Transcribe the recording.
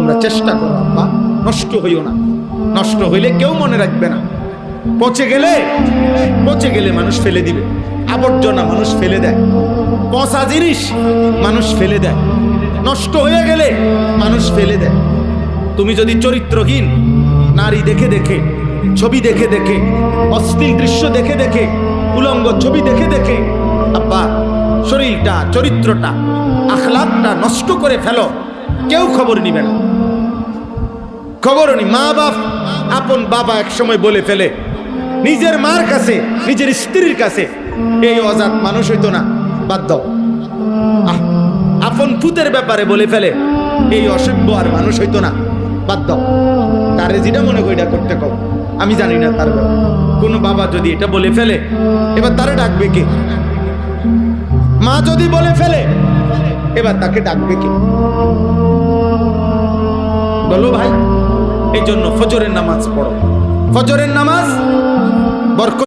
তোমরা চেষ্টা করো আব্বা, নষ্ট হইও না। নষ্ট হইলে কেউ মনে রাখবে না। পচে গেলে মানুষ ফেলে দিবে, আবর্জনা মানুষ ফেলে দেয়, পচা জিনিস মানুষ ফেলে দেয়, নষ্ট হয়ে গেলে মানুষ ফেলে দেয়। তুমি যদি চরিত্রহীন নারী দেখে দেখে, ছবি দেখে দেখে, অশ্লীল দৃশ্য দেখে দেখে, উলঙ্গ ছবি দেখে দেখে আব্বা শরীরটা, চরিত্রটা, আখলাকটা নষ্ট করে ফেলো, কেউ খবর নিবে না। খবর নি। মা বাপ, আপন বাবা এক সময় বলে ফেলে নিজের মার কাছে, নিজের স্ত্রীর কাছে, এই অজাত মানুষ হইতো না, বাদ দাও। আপন পুতের ব্যাপারে বলে ফেলে এই অসভ্য আর মানুষ হইতো না, বাদ দাও। তারে যেটা মনে করি এটা করতে কও, আমি জানি না তার ব্যাপারে। কোনো বাবা যদি এটা বলে ফেলে, এবার তারে ডাকবে কে? মা যদি বলে ফেলে, এবার তাকে ডাকবে কে? বলো ভাই। এই জন্য ফজরের নামাজ পড়ো। ফজরের নামাজ বরকত।